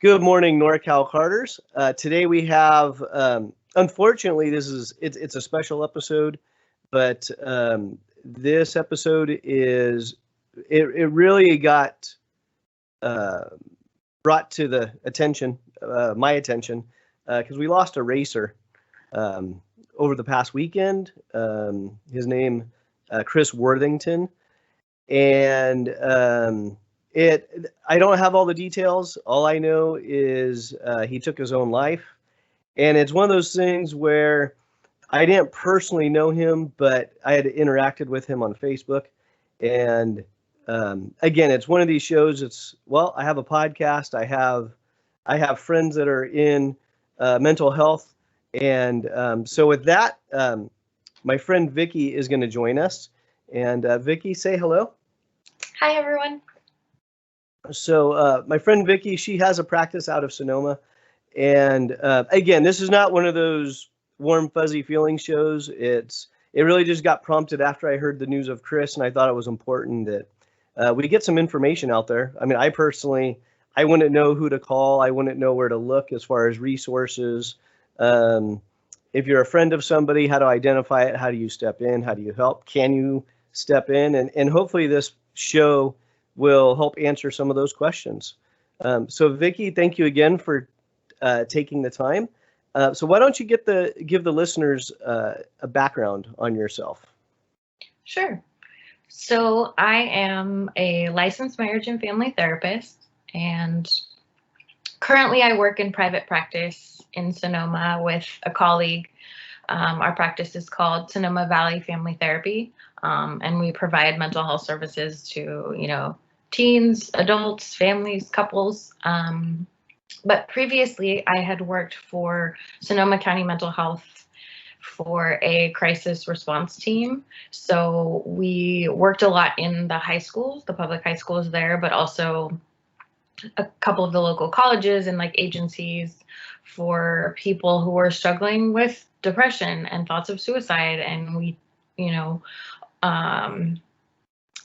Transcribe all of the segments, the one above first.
Good morning, Norcal Karters. Today we have, unfortunately, it's a special episode, but this episode it really got brought to the attention, my attention, because we lost a racer over the past weekend. His name, Chris Worthington, and I don't have all the details. All I know is he took his own life, and it's one of those things where I didn't personally know him, but I had interacted with him on Facebook. And again, it's one of these shows. I have a podcast. I have friends that are in mental health, and so with that, my friend Vicky is going to join us. And Vicky, say hello. Hi, everyone. So my friend Vicky, she has a practice out of Sonoma. And again, this is not one of those warm, fuzzy feeling shows. It really just got prompted after I heard the news of Chris, and I thought it was important that we get some information out there. I mean, I wouldn't know who to call. I wouldn't know where to look as far as resources. If you're a friend of somebody, how to identify it? How do you step in? How do you help? Can you step in? And hopefully this show will help answer some of those questions. So Vicky, thank you again for taking the time. So why don't you give the listeners a background on yourself? Sure. So I am a licensed marriage and family therapist, and currently I work in private practice in Sonoma with a colleague. Our practice is called Sonoma Valley Family Therapy, and we provide mental health services to, teens, adults, families, couples. But previously, I had worked for Sonoma County Mental Health for a crisis response team. So we worked a lot in the high schools, the public high schools there, but also a couple of the local colleges and agencies for people who were struggling with depression and thoughts of suicide. And we,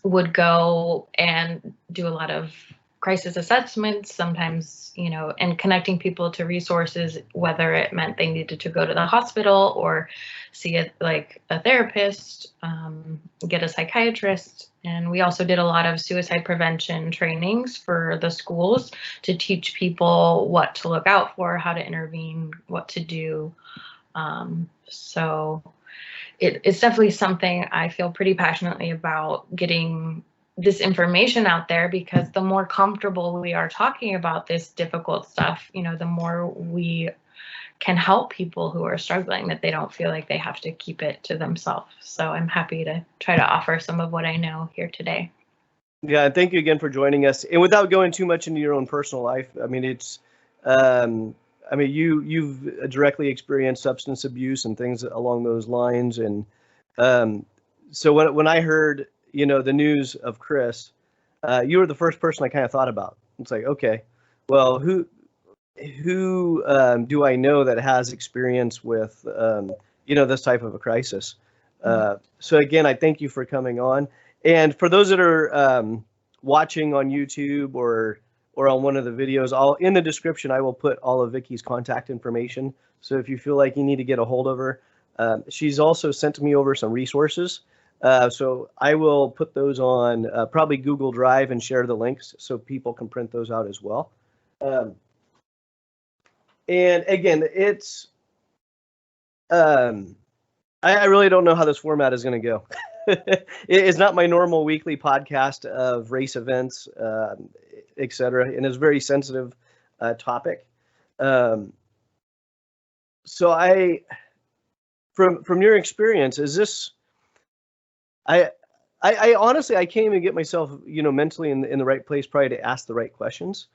would go and do a lot of crisis assessments, sometimes, and connecting people to resources, whether it meant they needed to go to the hospital or see a therapist, get a psychiatrist. And we also did a lot of suicide prevention trainings for the schools to teach people what to look out for, how to intervene, what to do. So it's definitely something I feel pretty passionately about, getting this information out there, because the more comfortable we are talking about this difficult stuff, the more we can help people who are struggling, that they don't feel like they have to keep it to themselves. So I'm happy to try to offer some of what I know here today. Yeah, thank you again for joining us. And without going too much into your own personal life, I mean, you've directly experienced substance abuse and things along those lines. And so when I heard, the news of Chris, you were the first person I kind of thought about. It's like, okay, well, who do I know that has experience with, this type of a crisis? So again, I thank you for coming on. And for those that are watching on YouTube or on one of the videos, in the description, I will put all of Vicky's contact information. So if you feel like you need to get a hold of her, she's also sent me over some resources. So I will put those on probably Google Drive and share the links so people can print those out as well. And again, I really don't know how this format is going to go. It's not my normal weekly podcast of race events, etc., and it's a very sensitive topic. So from your experience, is this? I honestly, I can't even get myself, mentally in the right place, probably, to ask the right questions.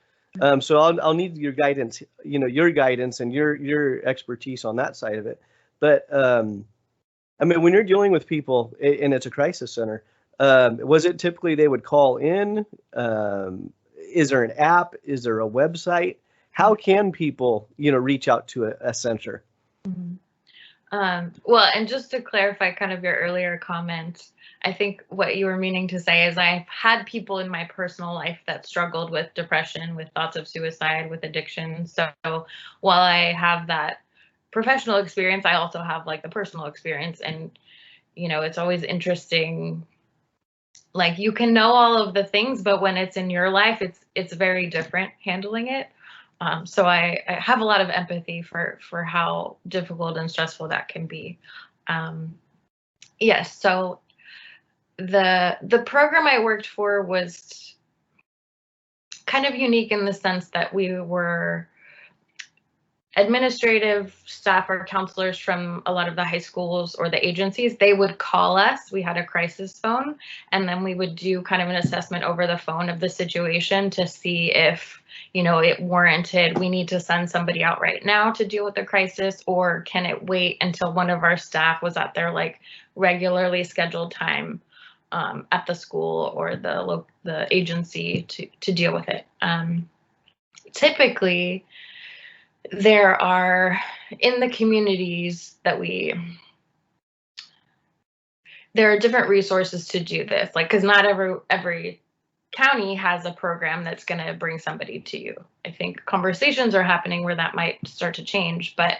So I'll need your guidance, and your expertise on that side of it. But when you're dealing with people and it's a crisis center, was it typically they would call in? Is there an app? Is there a website? How can people, reach out to a center? Well, and just to clarify kind of your earlier comment, I think what you were meaning to say is I've had people in my personal life that struggled with depression, with thoughts of suicide, with addiction. So while I have that professional experience, I also have like the personal experience. And, you know, it's always interesting. Like you can know all of the things, but when it's in your life, it's very different handling it. So I have a lot of empathy for how difficult and stressful that can be. Yes, so the program I worked for was kind of unique in the sense that we were administrative staff or counselors from a lot of the high schools or the agencies. They would call us. We had a crisis phone, and then we would do kind of an assessment over the phone of the situation to see if, you know, it warranted, we need to send somebody out right now to deal with the crisis, or can it wait until one of our staff was at their like regularly scheduled time at the school or the agency to deal with it. Typically, there are, in the communities that there are different resources to do this, like, because not every county has a program that's going to bring somebody to you. I think conversations are happening where that might start to change, but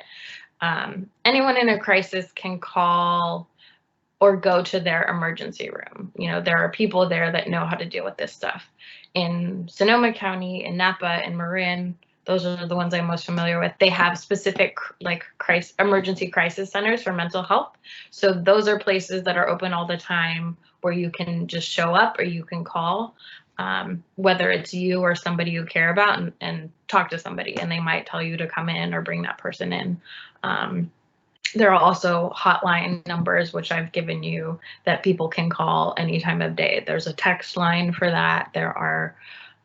anyone in a crisis can call or go to their emergency room. You know, there are people there that know how to deal with this stuff. In Sonoma County, in Napa, in Marin, those are the ones I'm most familiar with. They have specific like emergency crisis centers for mental health. So those are places that are open all the time where you can just show up or you can call, whether it's you or somebody you care about, and talk to somebody, and they might tell you to come in or bring that person in. There are also hotline numbers, which I've given you, that people can call any time of day. There's a text line for that. There are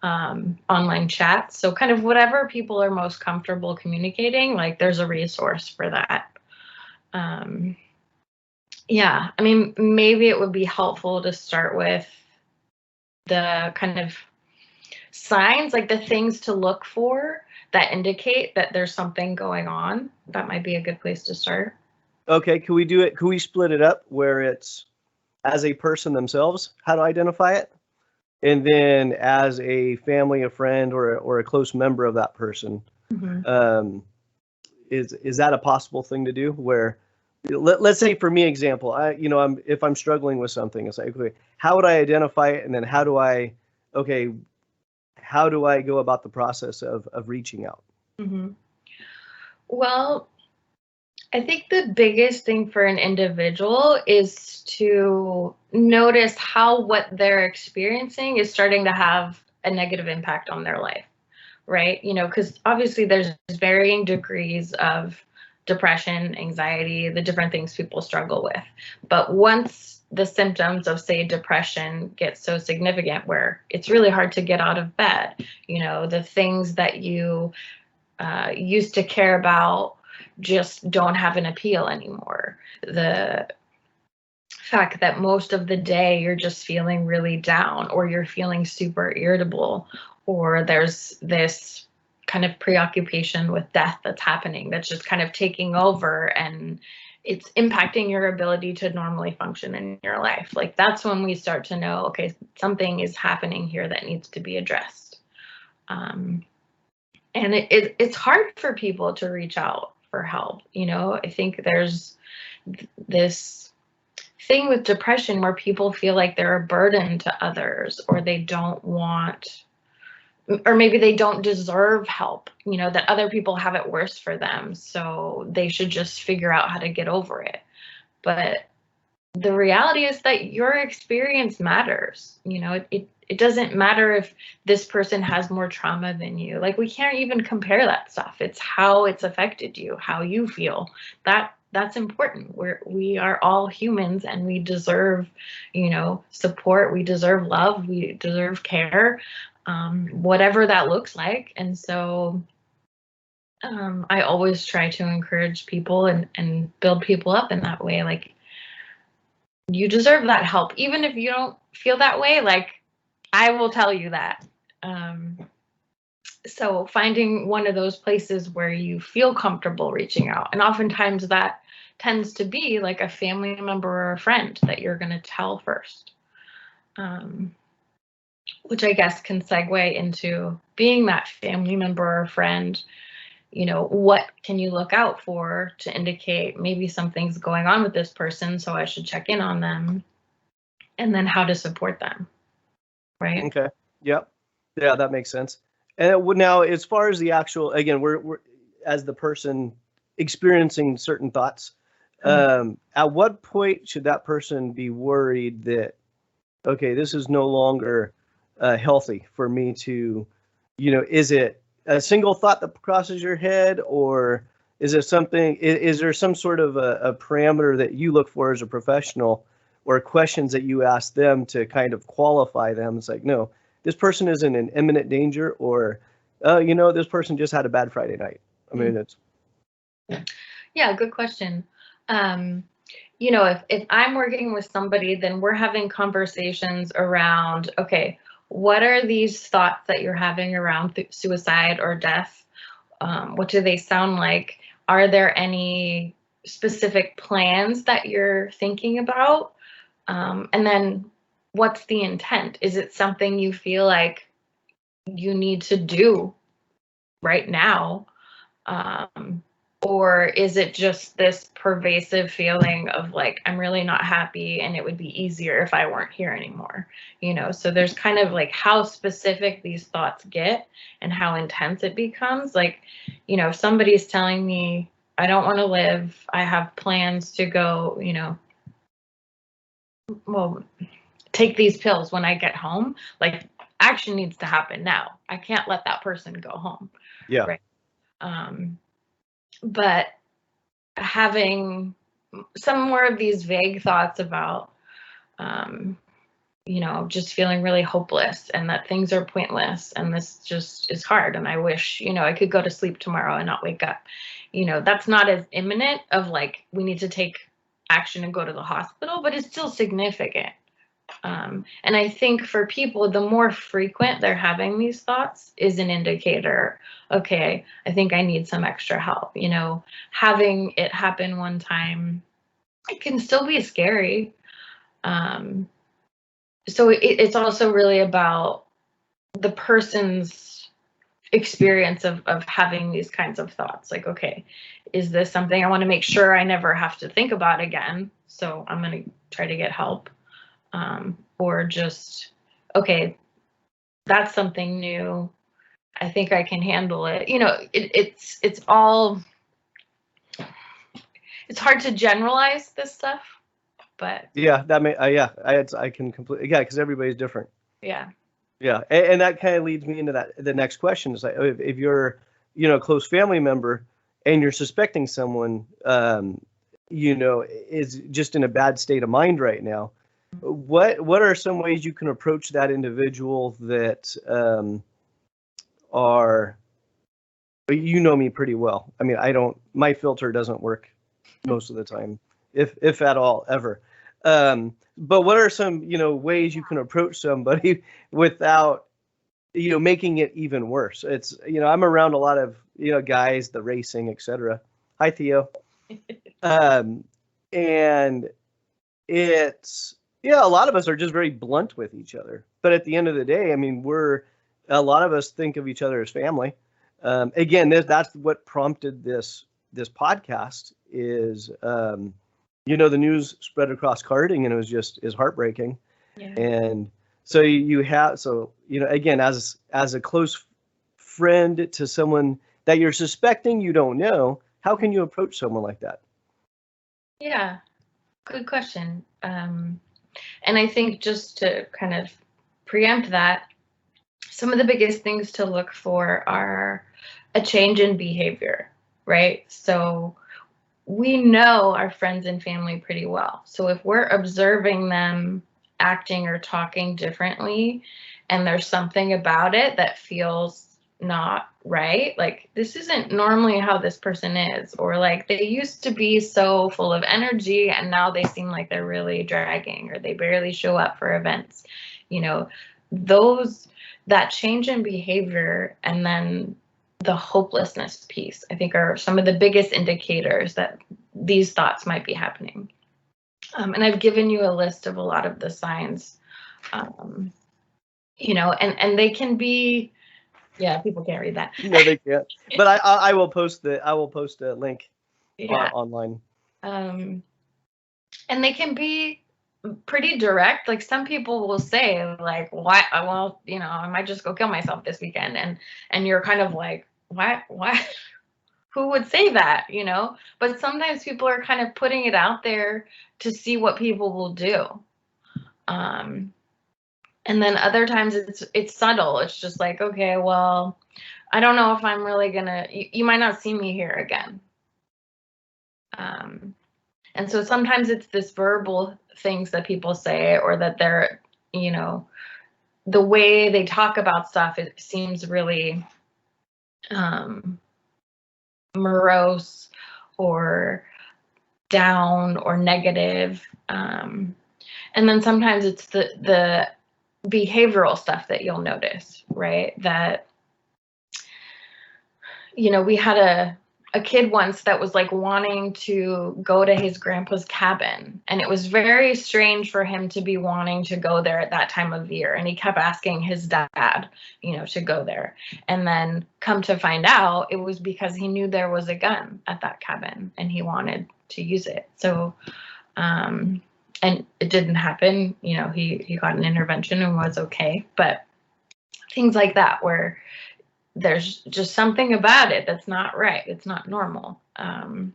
online chats. So kind of whatever people are most comfortable communicating, like there's a resource for that. Yeah, I mean, maybe it would be helpful to start with the kind of signs, like the things to look for that indicate that there's something going on. That might be a good place to start. Okay, can we do it? Can we split it up where it's as a person themselves, how to identify it? And then as a family, a friend, or a close member of that person, mm-hmm. Is that a possible thing to do? Where, let's say for me, example, if I'm struggling with something, it's like, okay, how would I identify it, and then how do I go about the process of reaching out? Mm-hmm. Well, I think the biggest thing for an individual is to notice how what they're experiencing is starting to have a negative impact on their life, right? You know, because obviously there's varying degrees of depression, anxiety, the different things people struggle with. But once the symptoms of, say, depression get so significant where it's really hard to get out of bed, you know, the things that you used to care about just don't have an appeal anymore. The fact that most of the day you're just feeling really down, or you're feeling super irritable, or there's this kind of preoccupation with death that's happening that's just kind of taking over, and it's impacting your ability to normally function in your life. Like that's when we start to know, okay, something is happening here that needs to be addressed. And it's hard for people to reach out for help. You know, I think there's this thing with depression where people feel like they're a burden to others, or they don't want, or maybe they don't deserve help, you know, that other people have it worse for them, so they should just figure out how to get over it. But the reality is that your experience matters. You know, it doesn't matter if this person has more trauma than you. Like, we can't even compare that stuff. It's how it's affected you, how you feel. That's important. We are all humans, and we deserve, you know, support. We deserve love. We deserve care, whatever that looks like. And so I always try to encourage people and build people up in that way. Like, you deserve that help, even if you don't feel that way. Like, I will tell you that. So finding one of those places where you feel comfortable reaching out, and oftentimes that tends to be like a family member or a friend that you're going to tell first. Which I guess can segue into being that family member or friend. What can you look out for to indicate maybe something's going on with this person, so I should check in on them, and then how to support them, right? Okay. Yep. Yeah, that makes sense. And now, as far as the actual, again, we're as the person experiencing certain thoughts, at what point should that person be worried that, okay, this is no longer healthy for me to, is it a single thought that crosses your head, or is it something, is there some sort of a parameter that you look for as a professional, or questions that you ask them to kind of qualify them? It's like, no, this person is in an imminent danger, or, this person just had a bad Friday night. I mean, it's. Yeah, good question. If I'm working with somebody, then we're having conversations around, okay, what are these thoughts that you're having around suicide or death? What do they sound like? Are there any specific plans that you're thinking about? And then what's the intent? Is it something you feel like you need to do right now? Or is it just this pervasive feeling of like, I'm really not happy and it would be easier if I weren't here anymore? So there's kind of like how specific these thoughts get and how intense it becomes. Like, if somebody's telling me, I don't want to live, I have plans to go, well, take these pills when I get home, like action needs to happen now. I can't let that person go home. Yeah. Right. But having some more of these vague thoughts about, just feeling really hopeless and that things are pointless and this just is hard. And I wish, I could go to sleep tomorrow and not wake up. That's not as imminent of like, we need to take action and go to the hospital, but it's still significant. And I think for people, the more frequent they're having these thoughts is an indicator, okay, I think I need some extra help. Having it happen one time, it can still be scary. So it's also really about the person's experience of having these kinds of thoughts. Like, okay, is this something I want to make sure I never have to think about again? So I'm going to try to get help. Or just, okay, that's something new. I think I can handle it. It's all, it's hard to generalize this stuff, but. Yeah, that may, I can completely, because everybody's different. Yeah. Yeah, and that kind of leads me into the next question. Is like, if you're, a close family member and you're suspecting someone, is just in a bad state of mind right now, what are some ways you can approach that individual that are, me pretty well. I mean, my filter doesn't work most of the time, if at all, ever. But what are some, ways you can approach somebody without, making it even worse? It's, I'm around a lot of, guys, the racing, etc. Hi, Theo. And it's, a lot of us are just very blunt with each other. But at the end of the day, I mean, a lot of us think of each other as family. Again, that's what prompted this podcast is, the news spread across karting, and it was is heartbreaking. Yeah. And so again, as a close friend to someone that you're suspecting you don't know, how can you approach someone like that? Yeah, good question. And I think just to kind of preempt that, some of the biggest things to look for are a change in behavior, right? So we know our friends and family pretty well. So if we're observing them acting or talking differently, and there's something about it that feels not right, like this isn't normally how this person is, or like they used to be so full of energy and now they seem like they're really dragging, or they barely show up for events, that change in behavior and then the hopelessness piece, I think, are some of the biggest indicators that these thoughts might be happening. And I've given you a list of a lot of the signs, you know, and they can be, yeah, people can't read that. No, they can't. But I will post a link online. And they can be pretty direct. Like some people will say like, why, well, you know, I might just go kill myself this weekend. And you're kind of like, why, who would say that, you know? But sometimes people are kind of putting it out there to see what people will do. And then other times it's subtle. It's just like, okay, well, I don't know if I'm really gonna, you might not see me here again. And so sometimes it's this verbal things that people say, or that they're, you know, the way they talk about stuff, it seems really morose or down or negative. And then sometimes it's the behavioral stuff that you'll notice, right? That, you know, we had a kid once that was like wanting to go to his grandpa's cabin, and it was very strange for him to be wanting to go there at that time of year, and he kept asking his dad, you know, to go there. And then come to find out, it was because he knew there was a gun at that cabin and he wanted to use it. So and it didn't happen, you know, he got an intervention and was okay. But things like that, where there's just something about it that's not right. It's not normal. And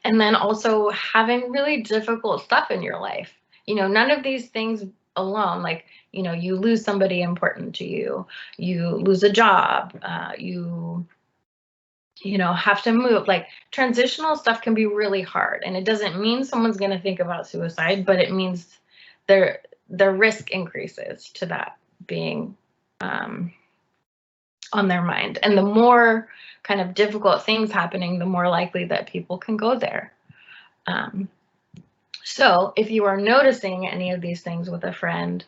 then also having really difficult stuff in your life. You know, none of these things alone, like, you know, you lose somebody important to you, you lose a job, you know, have to move. Like transitional stuff can be really hard. And it doesn't mean someone's going to think about suicide, but it means their risk increases to that being on their mind. And the more kind of difficult things happening, the more likely that people can go there. So if you are noticing any of these things with a friend,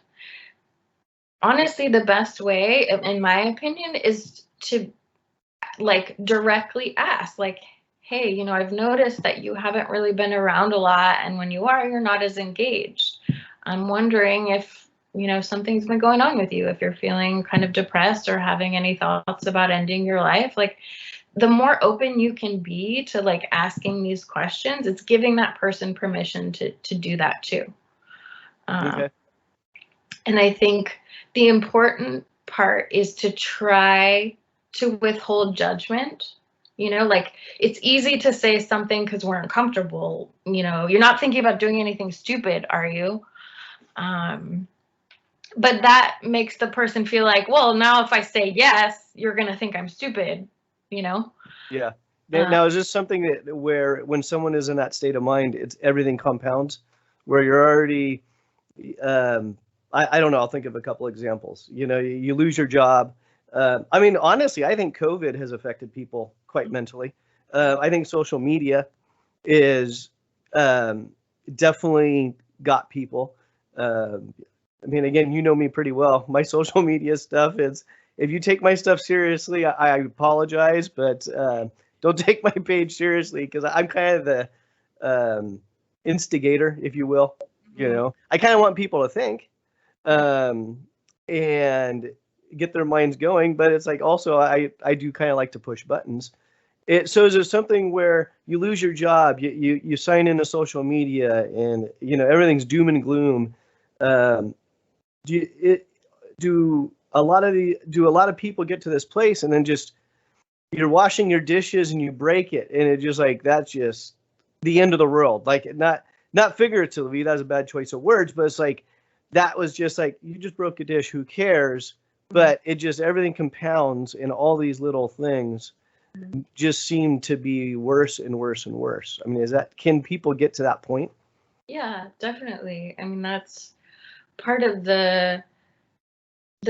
honestly, the best way, in my opinion, is to like directly ask, like, hey, you know, I've noticed that you haven't really been around a lot, and when you are, you're not as engaged. I'm wondering if, you know, something's been going on with you, if you're feeling kind of depressed or having any thoughts about ending your life. Like the more open you can be to like asking these questions, it's giving that person permission to do that too. Okay. And I think the important part is to try to withhold judgment. You know, like it's easy to say something because we're uncomfortable. You know, you're not thinking about doing anything stupid, are you? But that makes the person feel like, well, now if I say yes, you're going to think I'm stupid, you know? Yeah. Now, is this something that where when someone is in that state of mind, it's everything compounds, where you're already, I don't know, I'll think of a couple examples. You know, you lose your job. I mean, honestly, I think COVID has affected people quite mentally. I think social media is definitely got people. I mean, again, you know me pretty well. My social media stuff is, if you take my stuff seriously, I apologize, but don't take my page seriously, because I'm kind of the instigator, if you will. You know, I kind of want people to think and get their minds going, but it's like also I do kind of like to push buttons. So is there something where you lose your job, you sign into social media, and you know everything's doom and gloom? Do a lot of people get to this place and then just you're washing your dishes and you break it, and it just like that's just the end of the world? Like not figuratively, that's a bad choice of words, but it's like that was just like you just broke a dish, who cares? But it just everything compounds, and all these little things just seem to be worse and worse and worse. I mean, can people get to that point? Yeah, definitely. I mean, that's part of the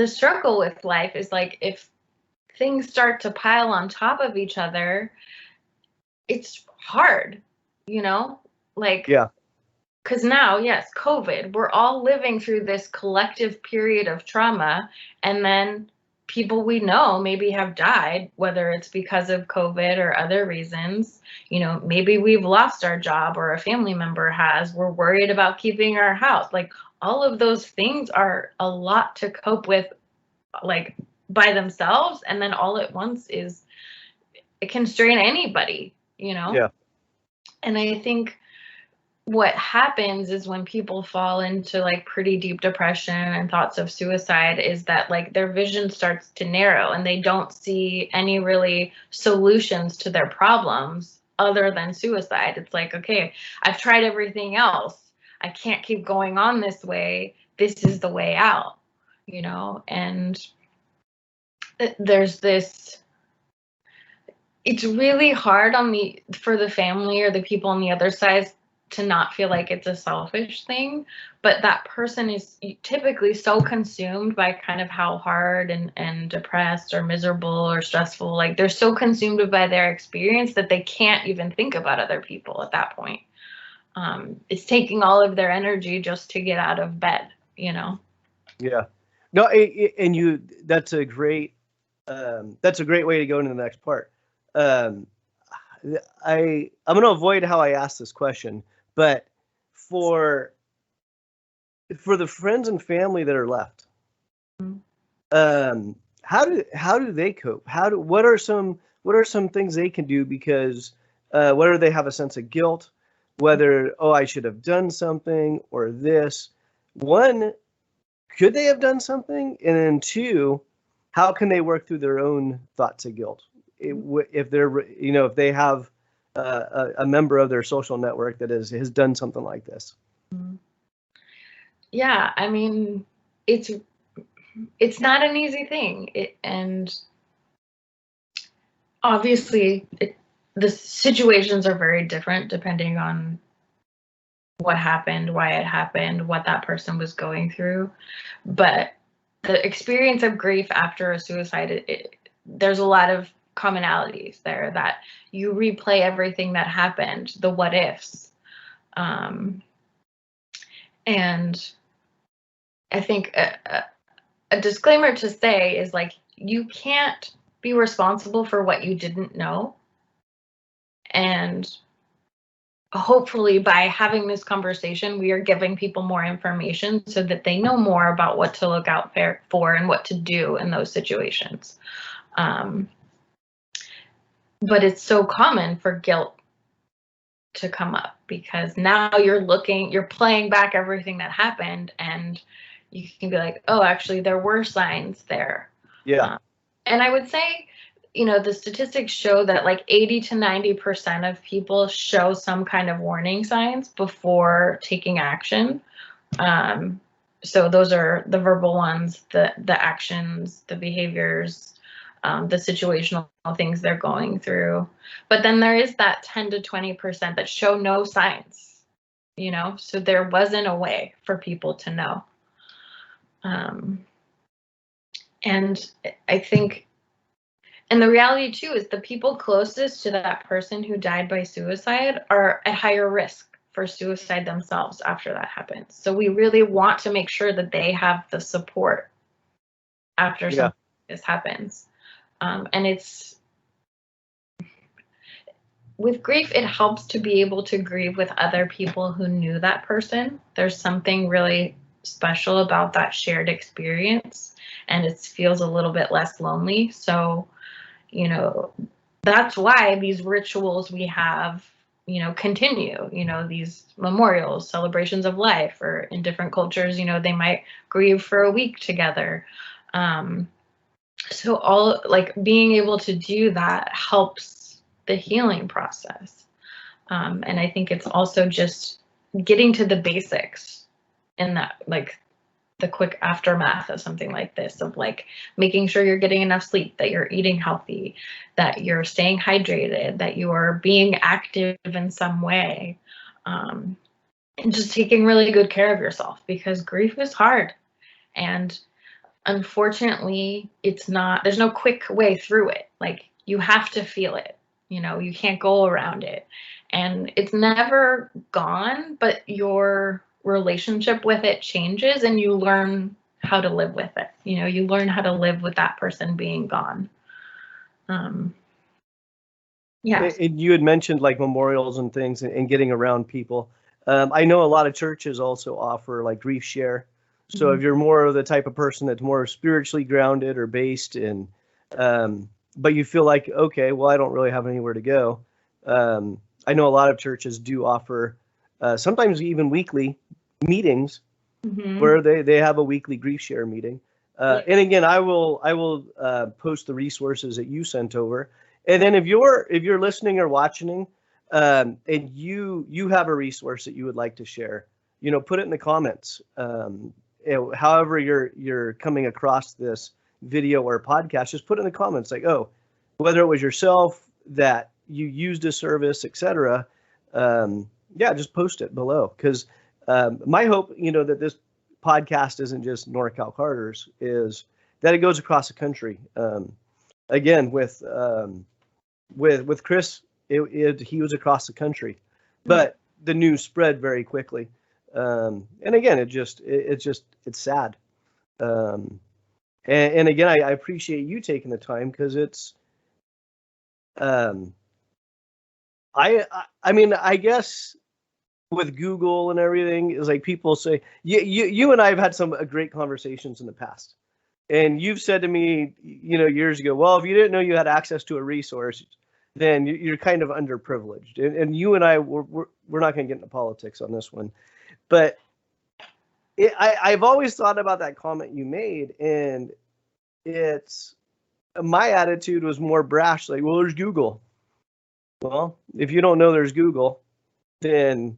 struggle with life, is like if things start to pile on top of each other, it's hard, you know? Like, yeah. Because now, yes, COVID, we're all living through this collective period of trauma, and then people we know maybe have died, whether it's because of COVID or other reasons. You know, maybe we've lost our job or a family member has. We're worried about keeping our house. Like, all of those things are a lot to cope with, like, by themselves. And then all at once is, it can strain anybody, you know? Yeah. And I think what happens is when people fall into like pretty deep depression and thoughts of suicide is that like their vision starts to narrow and they don't see any really solutions to their problems other than suicide. It's like, okay, I've tried everything else. I can't keep going on this way. This is the way out, you know? And there's this, it's really hard for the family or the people on the other side to not feel like it's a selfish thing, but that person is typically so consumed by kind of how hard and depressed or miserable or stressful, like they're so consumed by their experience that they can't even think about other people at that point. It's taking all of their energy just to get out of bed, you know? Yeah. No, and that's a great way to go into the next part. I'm going to avoid how I asked this question, but for the friends and family that are left, how do they cope? What are some things they can do? Because whether they have a sense of guilt, whether, oh, I should have done something, or this, one, could they have done something? And then two, how can they work through their own thoughts of guilt? If they're, if they have a member of their social network that has done something like this. Yeah, I mean, it's not an easy thing, and obviously the situations are very different depending on what happened, why it happened, what that person was going through. But the experience of grief after a suicide, there's a lot of commonalities there, that you replay everything that happened, the what ifs. And I think a disclaimer to say is like, you can't be responsible for what you didn't know. And hopefully by having this conversation, we are giving people more information so that they know more about what to look out for and what to do in those situations. But it's so common for guilt to come up because now you're playing back everything that happened, and you can be like, oh, actually there were signs there. Yeah. And I would say, the statistics show that like 80 to 90% of people show some kind of warning signs before taking action. So those are the verbal ones, the actions, the behaviors, the situational things they're going through. But then there is that 10 to 20% that show no signs, so there wasn't a way for people to know. And I think, and the reality too is the people closest to that person who died by suicide are at higher risk for suicide themselves after that happens. So we really want to make sure that they have the support after something like this happens. And with grief, it helps to be able to grieve with other people who knew that person. There's something really special about that shared experience, and it feels a little bit less lonely. So, that's why these rituals we have, continue, these memorials, celebrations of life, or in different cultures, they might grieve for a week together. So all like being able to do that helps the healing process. And I think it's also just getting to the basics in that, like the quick aftermath of something like this, of like making sure you're getting enough sleep, that you're eating healthy, that you're staying hydrated, that you are being active in some way, and just taking really good care of yourself, because grief is hard. And unfortunately, there's no quick way through it. Like, you have to feel it, you can't go around it. And it's never gone, but your relationship with it changes, and you learn how to live with it. You know, you learn how to live with that person being gone. Yeah. And you had mentioned like memorials and things and getting around people. I know a lot of churches also offer like grief share. So if you're more of the type of person that's more spiritually grounded or based in, but you feel like, okay, well, I don't really have anywhere to go. I know a lot of churches do offer sometimes even weekly meetings where they have a weekly grief share meeting. And again, I will post the resources that you sent over. And then if you're listening or watching, and you have a resource that you would like to share, you know, put it in the comments. However you're coming across this video or podcast, just put it in the comments, like, oh, whether it was yourself that you used a service, etc. Yeah, just post it below, because my hope, you know, that this podcast isn't just Norcal Karters, is that it goes across the country. Again, with Chris, he was across the country, but the news spread very quickly. And again, it's sad. And again, I appreciate you taking the time, because it's, I mean, I guess with Google and everything, is like people say, you and I have had some great conversations in the past. And you've said to me, you know, years ago, well, if you didn't know you had access to a resource, then you're kind of underprivileged. And you and I, we're not going to get into politics on this one. But I've always thought about that comment you made, and it's, my attitude was more brash, like, well, there's Google. Well, if you don't know there's Google, then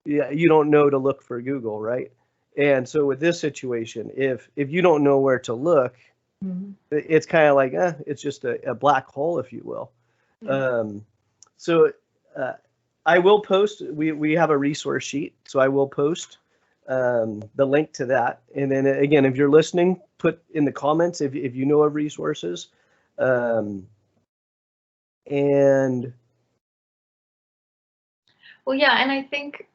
yeah, you don't know to look for Google, right? And so with this situation, if you don't know where to look, it's kind of like, it's just a black hole, if you will. So I will post, we have a resource sheet, so I will post the link to that. And then again, if you're listening, put in the comments if you know of resources. And well, yeah, and I think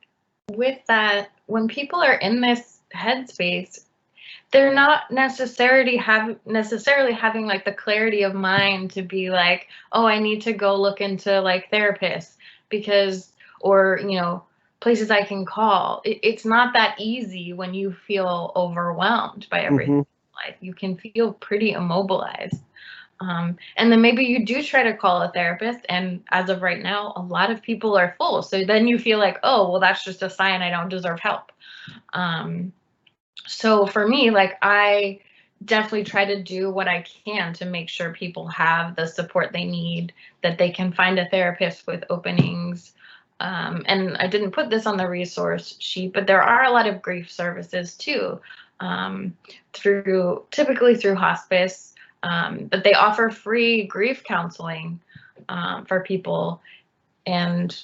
with that, when people are in this headspace, they're not necessarily having like the clarity of mind to be like, oh, I need to go look into like therapists, because, or, you know, places I can call. It's not that easy when you feel overwhelmed by everything. Like, you can feel pretty immobilized. And then maybe you do try to call a therapist, and as of right now, a lot of people are full. So then you feel like, oh, well, that's just a sign I don't deserve help. So for me, like, I definitely try to do what I can to make sure people have the support they need, that they can find a therapist with openings. And I didn't put this on the resource sheet, but there are a lot of grief services too, typically through hospice. But they offer free grief counseling for people, and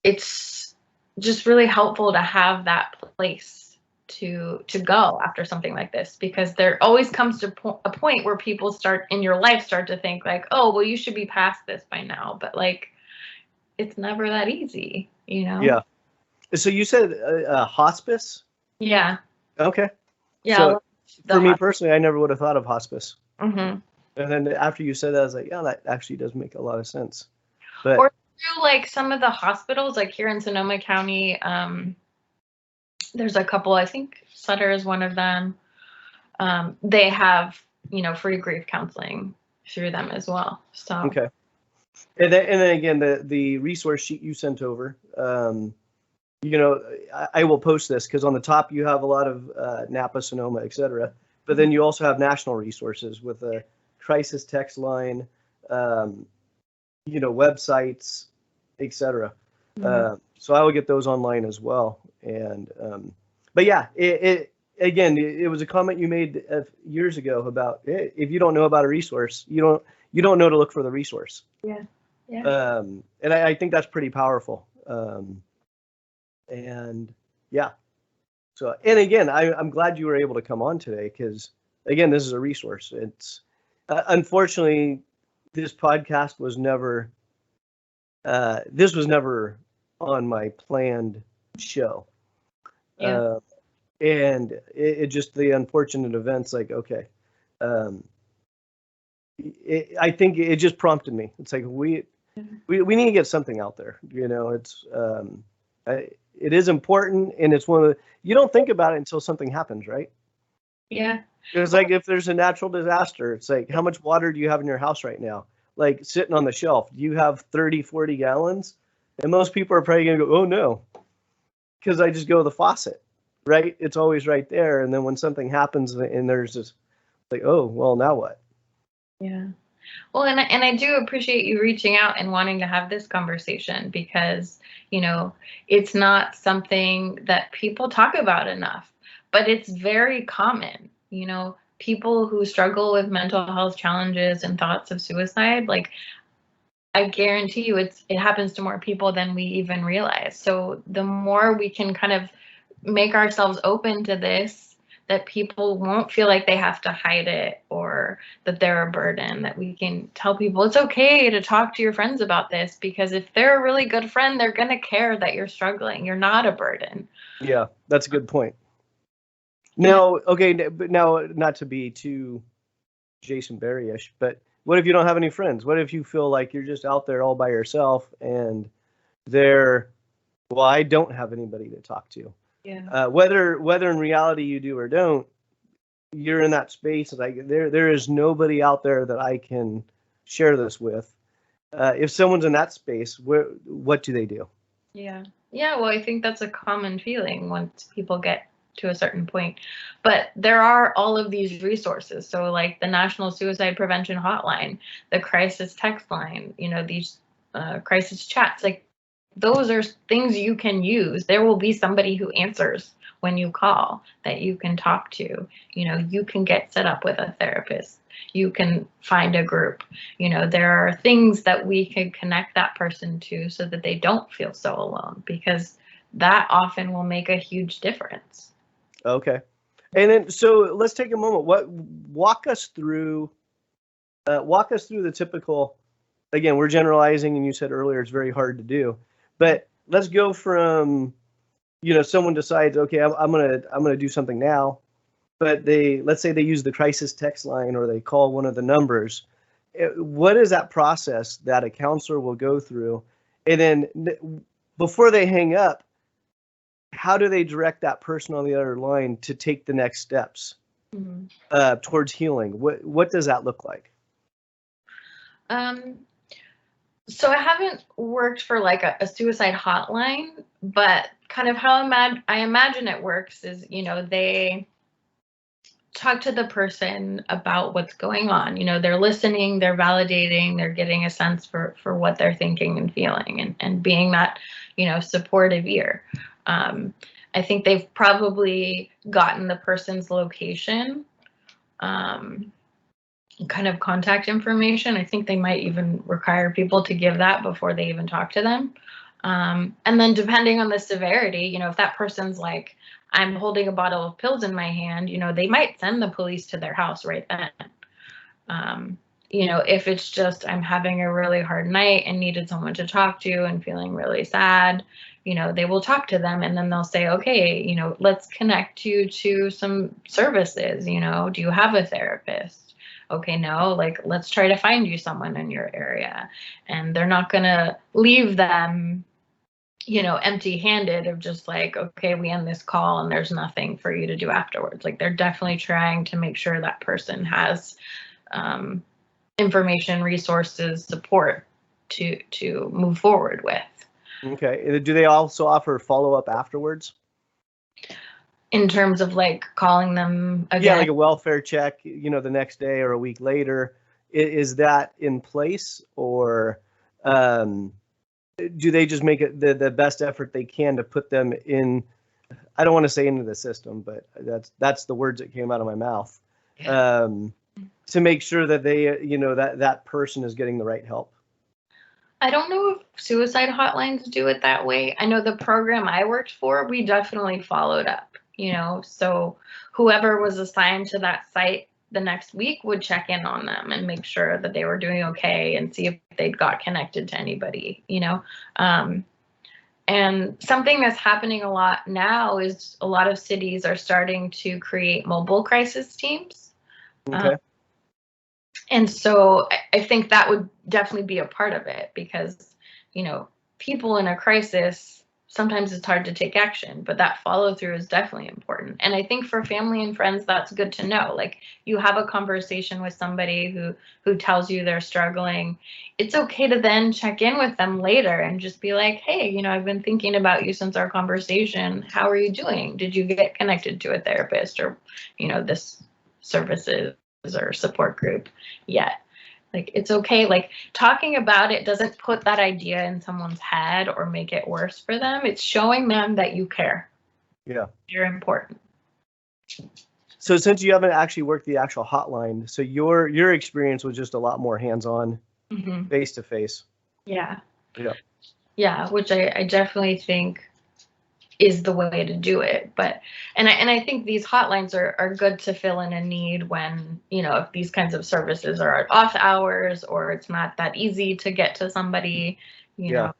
it's just really helpful to have that place to go after something like this, because there always comes to a point where people in your life start to think like, oh, well, you should be past this by now, but like, it's never that easy, you know? Yeah. So you said hospice? Yeah. Okay. Yeah. So for me personally, I never would have thought of hospice. Mm-hmm. And then after you said that, I was like, yeah, that actually does make a lot of sense. But or through like some of the hospitals, like here in Sonoma County, there's a couple, I think Sutter is one of them. They have, you know, free grief counseling through them as well. So okay. And then again, the resource sheet you sent over, you know, I will post this, because on the top you have a lot of Napa, Sonoma, etc. But then you also have national resources with a crisis text line, you know, websites, etc. So I will get those online as well. And but yeah, it was a comment you made years ago about, if you don't know about a resource, you don't know to look for the resource. Yeah. Yeah. And I think that's pretty powerful. And yeah. So, and again, I'm glad you were able to come on today, because again, this is a resource. It's unfortunately, this podcast was never on my planned show. Yeah. And it just, the unfortunate events, like, okay. I think it just prompted me. It's like, we need to get something out there. It's, it is important, and it's one of the, you don't think about it until something happens, right? Yeah. It's like, if there's a natural disaster, it's like, how much water do you have in your house right now? Like, sitting on the shelf, do you have 30, 40 gallons? And most people are probably going to go, oh no, because I just go to the faucet, right? It's always right there. And then when something happens and there's this, like, oh, well, now what? Yeah. Well, and I do appreciate you reaching out and wanting to have this conversation, because, it's not something that people talk about enough, but it's very common. People who struggle with mental health challenges and thoughts of suicide, like, I guarantee you it happens to more people than we even realize. So the more we can kind of make ourselves open to this, that people won't feel like they have to hide it or that they're a burden, that we can tell people it's okay to talk to your friends about this, because if they're a really good friend, they're going to care that you're struggling. You're not a burden. Yeah, that's a good point. Now, okay, but now, not to be too Jason Barry-ish, but what if you don't have any friends? What if you feel like you're just out there all by yourself and well, I don't have anybody to talk to. Yeah. Whether in reality you do or don't, you're in that space. Like, there is nobody out there that I can share this with. If someone's in that space, what do they do? Yeah. Yeah. Well, I think that's a common feeling once people get to a certain point. But there are all of these resources. So like the National Suicide Prevention Hotline, the crisis text line, these crisis chats, like, those are things you can use. There will be somebody who answers when you call that you can talk to. You can get set up with a therapist. You can find a group. There are things that we could connect that person to so that they don't feel so alone, because that often will make a huge difference. Okay. And then, so let's take a moment. Walk us through the typical, again, we're generalizing, and you said earlier it's very hard to do, but let's go from, someone decides, okay, I'm gonna do something now, but let's say they use the crisis text line, or they call one of the numbers. What is that process that a counselor will go through? And then before they hang up, how do they direct that person on the other line to take the next steps towards healing? What does that look like? So I haven't worked for like a suicide hotline, but kind of how I imagine it works is, they talk to the person about what's going on. They're listening, they're validating, they're getting a sense for what they're thinking and feeling, and being that, supportive ear. I think they've probably gotten the person's location, kind of contact information. I think they might even require people to give that before they even talk to them. And then depending on the severity, if that person's like, I'm holding a bottle of pills in my hand, they might send the police to their house right then. If it's just, I'm having a really hard night and needed someone to talk to and feeling really sad, they will talk to them, and then they'll say, okay, let's connect you to some services. Do you have a therapist? Okay, no, like, let's try to find you someone in your area. And they're not going to leave them, empty-handed of just like, okay, we end this call and there's nothing for you to do afterwards. Like, they're definitely trying to make sure that person has information, resources, support to move forward with. Okay. Do they also offer follow-up afterwards? In terms of like calling them again? Yeah, like a welfare check, the next day or a week later. Is that in place, or do they just make it the best effort they can to put them in? I don't want to say into the system, but that's the words that came out of my mouth. To make sure that they, that person is getting the right help. I don't know if suicide hotlines do it that way. I know the program I worked for, we definitely followed up, so whoever was assigned to that site the next week would check in on them and make sure that they were doing okay and see if they'd got connected to anybody, And something that's happening a lot now is a lot of cities are starting to create mobile crisis teams. Okay. And so I think that would definitely be a part of it, because, you know, people in a crisis, sometimes it's hard to take action, but that follow through is definitely important. And I think for family and friends, that's good to know. Like, you have a conversation with somebody who tells you they're struggling. It's okay to then check in with them later and just be like, hey, you know, I've been thinking about you since our conversation. How are you doing? Did you get connected to a therapist or, you know, this services or support group yet? Like, it's okay. Like, talking about it doesn't put that idea in someone's head or make it worse for them. It's showing them that you care. Yeah. You're important. So since you haven't actually worked the actual hotline, so your experience was just a lot more hands-on, face to face. Yeah. Yeah. Yeah, which I definitely think is the way to do it. But and I think these hotlines are good to fill in a need when, you know, if these kinds of services are at off hours or it's not that easy to get to somebody, you know,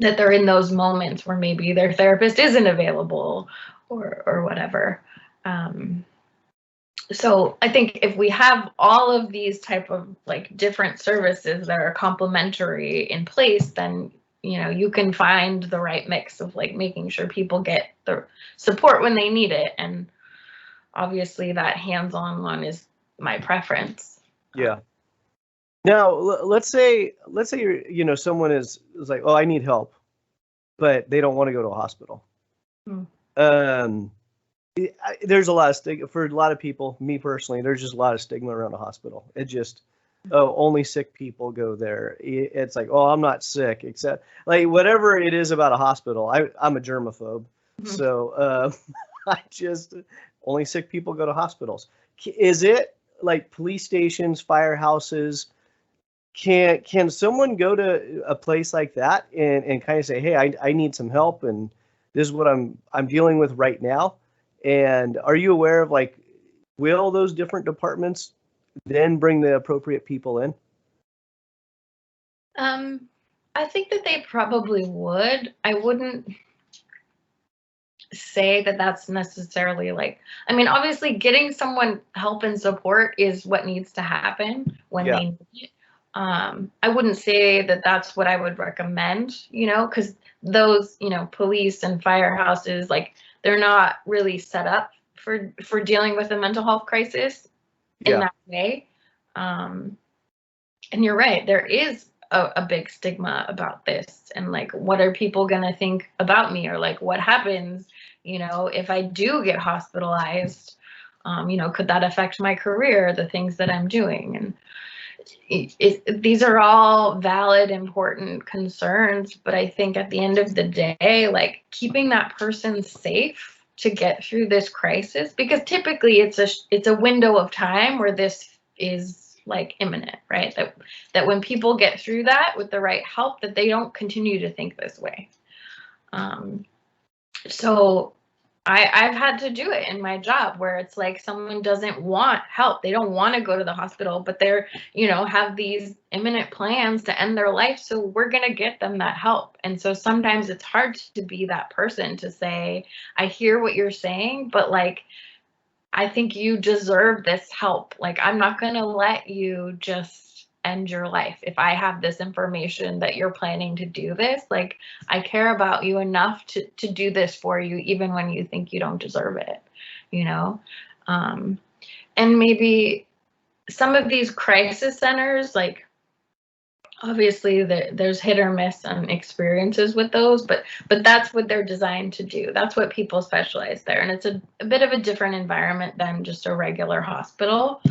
that they're in those moments where maybe their therapist isn't available or whatever. So I think if we have all of these type of like different services that are complementary in place, then, you know, you can find the right mix of like making sure people get the support when they need it. And obviously that hands-on one is my preference. Yeah. Now, let's say you're, you know, someone is like, oh, I need help, but they don't want to go to a hospital. There's a lot of stigma for a lot of people. Me personally, there's just a lot of stigma around a hospital. It just, oh, only sick people go there. It's like, oh, I'm not sick, except like whatever it is about a hospital. I'm a germaphobe, so I just only sick people go to hospitals. Is it like police stations, firehouses? Can someone go to a place like that and kind of say, hey, I need some help, and this is what I'm dealing with right now? And are you aware of, like, will those different departments then bring the appropriate people in? I think that they probably would. I wouldn't say that that's necessarily like, I mean, obviously getting someone help and support is what needs to happen when they need it. I wouldn't say that that's what I would recommend, you know, because those, you know, police and firehouses, like, they're not really set up for dealing with a mental health crisis in that way. And you're right, there is a big stigma about this, and like, what are people gonna think about me, or like, what happens, you know, if I do get hospitalized? You know, could that affect my career, the things that I'm doing? And these are all valid, important concerns, but I think at the end of the day, like, keeping that person safe to get through this crisis, because typically it's a window of time where this is like imminent, right? That when people get through that with the right help, that they don't continue to think this way. So I've had to do it in my job where it's like someone doesn't want help. They don't want to go to the hospital, but they're, you know, have these imminent plans to end their life. So we're going to get them that help. And so sometimes it's hard to be that person to say, I hear what you're saying, but like, I think you deserve this help. Like, I'm not going to let you just end your life. If I have this information that you're planning to do this, like, I care about you enough to do this for you, even when you think you don't deserve it, you know? And maybe some of these crisis centers, like, obviously there's hit or miss on experiences with those, but that's what they're designed to do. That's what people specialize there. And it's a bit of a different environment than just a regular hospital.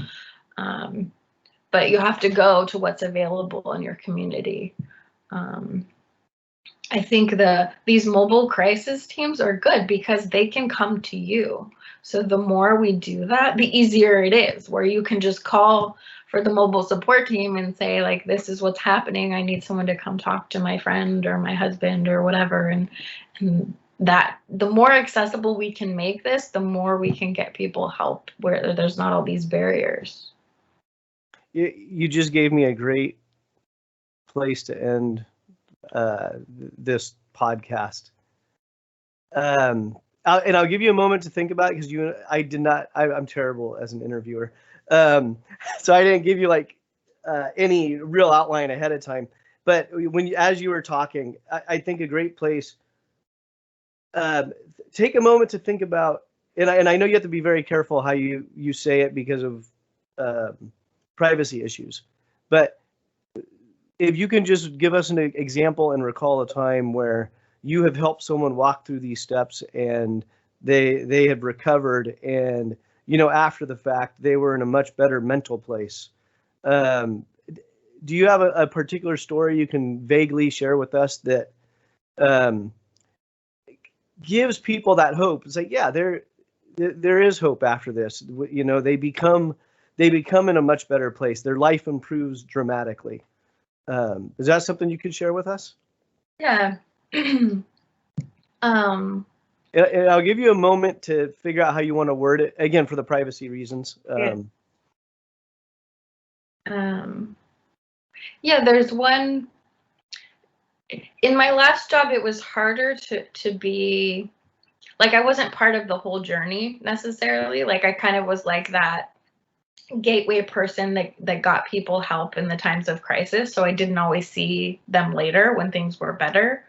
But you have to go to what's available in your community. I think these mobile crisis teams are good because they can come to you. So the more we do that, the easier it is, where you can just call for the mobile support team and say, like, this is what's happening. I need someone to come talk to my friend or my husband or whatever. And that the more accessible we can make this, the more we can get people help where there's not all these barriers. You just gave me a great place to end this podcast. And I'll give you a moment to think about it, because I'm terrible as an interviewer. So I didn't give you like any real outline ahead of time. But as you were talking, I think a great place, take a moment to think about, and I know you have to be very careful how you say it because of privacy issues, but if you can just give us an example and recall a time where you have helped someone walk through these steps and they have recovered, and after the fact they were in a much better mental place. Do you have a particular story you can vaguely share with us that gives people that hope? It's like, yeah, there is hope after this. They become in a much better place. Their life improves dramatically. Is that something you could share with us? Yeah. And I'll give you a moment to figure out how you want to word it, again, for the privacy reasons. Yeah, there's one. In my last job, it was harder to be, like, I wasn't part of the whole journey necessarily. Like, I kind of was like that gateway person that got people help in the times of crisis. So I didn't always see them later when things were better.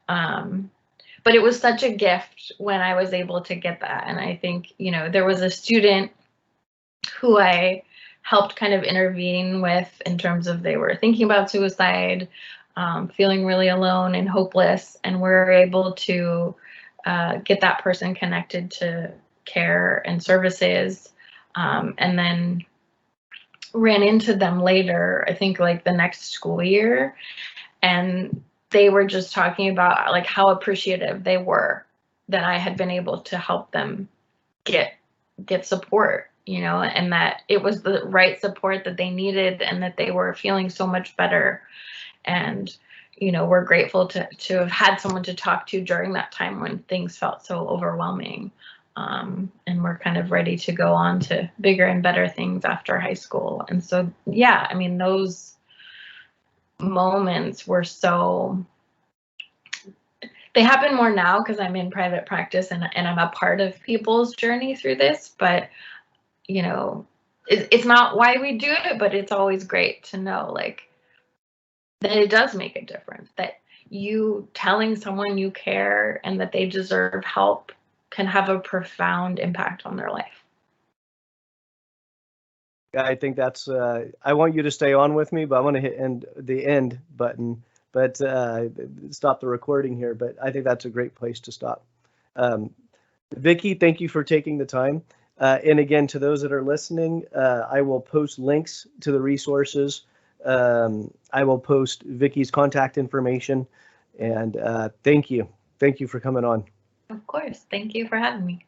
But it was such a gift when I was able to get that. And I think, there was a student who I helped kind of intervene with in terms of they were thinking about suicide, feeling really alone and hopeless, and we're able to get that person connected to care and services, and then ran into them later, I think like the next school year, and they were just talking about like how appreciative they were that I had been able to help them get support, and that it was the right support that they needed, and that they were feeling so much better. And we're grateful to have had someone to talk to during that time when things felt so overwhelming. And we're kind of ready to go on to bigger and better things after high school. And so, yeah, I mean, those moments were they happen more now because I'm in private practice and I'm a part of people's journey through this, but it's not why we do it, but it's always great to know like that it does make a difference, that you telling someone you care and that they deserve help can have a profound impact on their life. I think that's, I want you to stay on with me, but I want to hit the end button, but stop the recording here. But I think that's a great place to stop. Vicky, thank you for taking the time. And again, to those that are listening, I will post links to the resources. I will post Vicky's contact information. And thank you. Thank you for coming on. Of course. Thank you for having me.